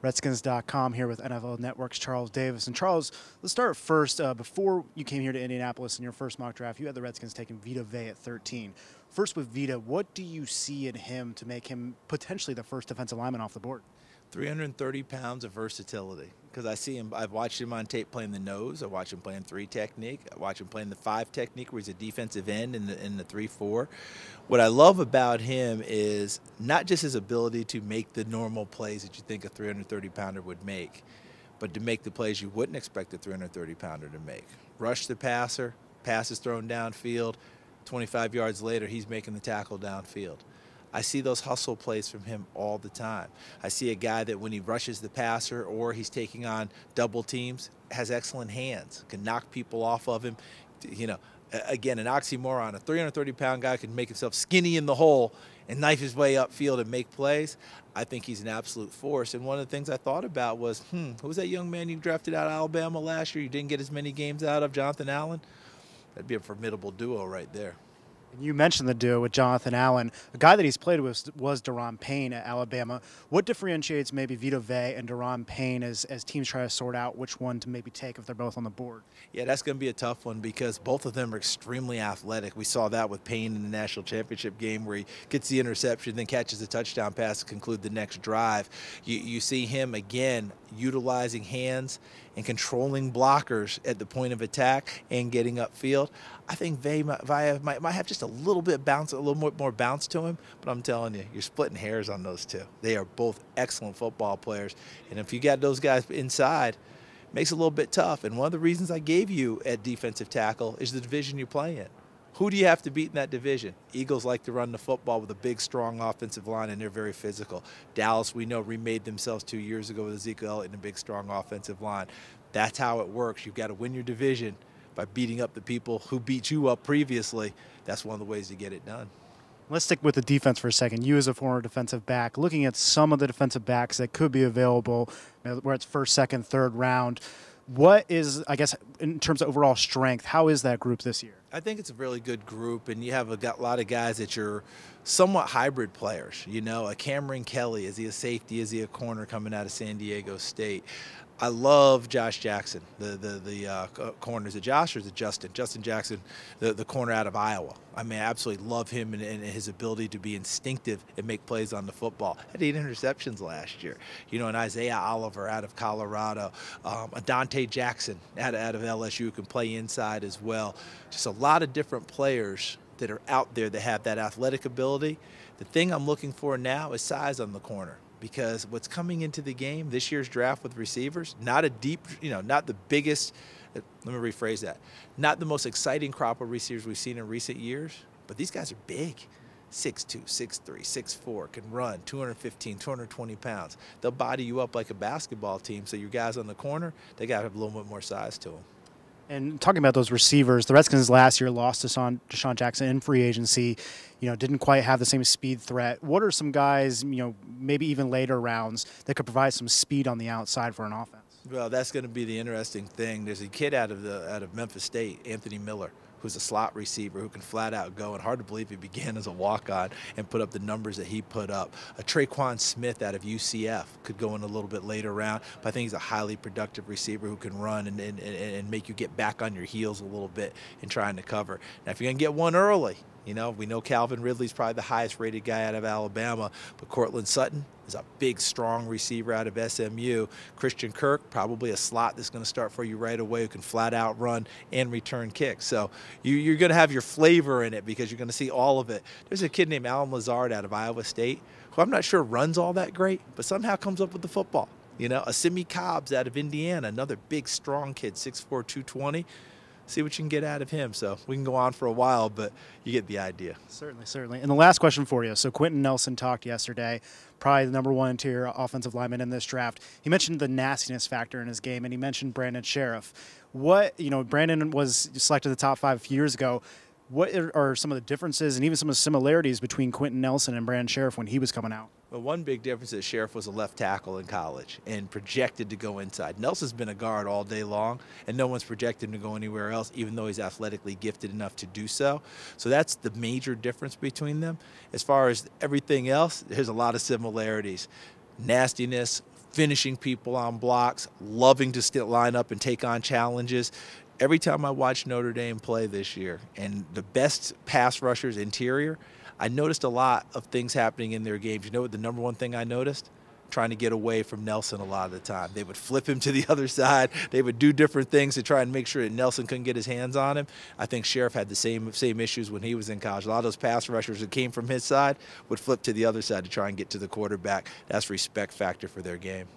Redskins.com here with NFL Network's Charles Davis. And Charles, let's start first. Before you came here to Indianapolis in your first mock draft, you had the Redskins taking Vita at 13. First with Vita, what do you see in him to make him potentially the first defensive lineman off the board? 330 pounds of versatility, because I see him. I've watched him on tape playing the nose. I watch him playing 3 technique. I watch him playing the 5 technique, where he's a defensive end in the 3-4. What I love about him is not just his ability to make the normal plays that you think a 330-pounder would make, but to make the plays you wouldn't expect a 330-pounder to make. Rush the passer, passes thrown downfield, 25 yards later, he's making the tackle downfield. I see those hustle plays from him all the time. I see a guy that when he rushes the passer or he's taking on double teams, has excellent hands, can knock people off of him. You know, again, an oxymoron. A 330-pound guy can make himself skinny in the hole and knife his way upfield and make plays. I think he's an absolute force. And one of the things I thought about was, who was that young man you drafted out of Alabama last year? You didn't get as many games out of, Jonathan Allen? That'd be a formidable duo right there. You mentioned the duo with Jonathan Allen. A guy that he's played with was Doron Payne at Alabama. What differentiates maybe Vita and Doron Payne as teams try to sort out which one to maybe take if they're both on the board? Yeah, that's going to be a tough one because both of them are extremely athletic. We saw that with Payne in the national championship game where he gets the interception, then catches a touchdown pass to conclude the next drive. You see him, again, utilizing hands and controlling blockers at the point of attack and getting upfield. I think Vita might have just a little bit bounce, a little more bounce to him, but I'm telling you, you're splitting hairs on those two. They are both excellent football players, and if you got those guys inside, it makes it a little bit tough. And one of the reasons I gave you at defensive tackle is the division you play in. Who do you have to beat in that division? Eagles like to run the football with a big, strong offensive line, and they're very physical. Dallas, we know, remade themselves 2 years ago with Ezekiel Elliott and a big, strong offensive line. That's how it works. You've got to win your division by beating up the people who beat you up previously. That's one of the ways to get it done. Let's stick with the defense for a second. You as a former defensive back, looking at some of the defensive backs that could be available, where it's first, second, third round, what is, I guess, in terms of overall strength, how is that group this year? I think it's a really good group, and you have a lot of guys that you're somewhat hybrid players. You know, a Cameron Kelly, is he a safety, is he a corner coming out of San Diego State? I love Josh Jackson, the corner. Is it Josh or is it Justin? Justin Jackson, the corner out of Iowa. I mean, I absolutely love him and his ability to be instinctive and make plays on the football. Had 8 interceptions last year. You know, and Isaiah Oliver out of Colorado. Dante Jackson out of LSU who can play inside as well. Just a lot of different players that are out there that have that athletic ability. The thing I'm looking for now is size on the corner. Because what's coming into the game, this year's draft with receivers, not a deep, not the biggest, let me rephrase that, not the most exciting crop of receivers we've seen in recent years, but these guys are big. 6'2", 6'3", 6'4", can run, 215, 220 pounds. They'll body you up like a basketball team, so your guys on the corner, they got to have a little bit more size to them. And talking about those receivers, the Redskins last year lost to Deshaun Jackson in free agency. Didn't quite have the same speed threat. What are some guys, maybe even later rounds, that could provide some speed on the outside for an offense? Well, that's going to be the interesting thing. There's a kid out of Memphis State, Anthony Miller, who's a slot receiver who can flat out go, and hard to believe he began as a walk-on and put up the numbers that he put up. A Traquan Smith out of UCF could go in a little bit later round, but I think he's a highly productive receiver who can run and make you get back on your heels a little bit in trying to cover. Now, if you're going to get one early, we know Calvin Ridley's probably the highest rated guy out of Alabama, but Cortland Sutton is a big, strong receiver out of SMU. Christian Kirk, probably a slot that's going to start for you right away, who can flat out run and return kicks. So you're going to have your flavor in it because you're going to see all of it. There's a kid named Alan Lazard out of Iowa State who I'm not sure runs all that great, but somehow comes up with the football. A Simi Cobbs out of Indiana, another big, strong kid, 6'4", 220. See what you can get out of him. So we can go on for a while, but you get the idea. Certainly. And the last question for you. So Quinton Nelson talked yesterday, probably the #1 interior offensive lineman in this draft. He mentioned the nastiness factor in his game, and he mentioned Brandon Sheriff. Brandon was selected the top 5 a few years ago. What are some of the differences and even some of the similarities between Quinton Nelson and Brandon Sheriff when he was coming out? Well, one big difference is Sheriff was a left tackle in college and projected to go inside. Nelson's been a guard all day long, and no one's projected him to go anywhere else, even though he's athletically gifted enough to do so. So that's the major difference between them. As far as everything else, there's a lot of similarities. Nastiness, finishing people on blocks, loving to still line up and take on challenges. Every time I watched Notre Dame play this year, and the best pass rushers interior, I noticed a lot of things happening in their games. You know what the number one thing I noticed? Trying to get away from Nelson a lot of the time. They would flip him to the other side. They would do different things to try and make sure that Nelson couldn't get his hands on him. I think Sheriff had the same issues when he was in college. A lot of those pass rushers that came from his side would flip to the other side to try and get to the quarterback. That's respect factor for their game.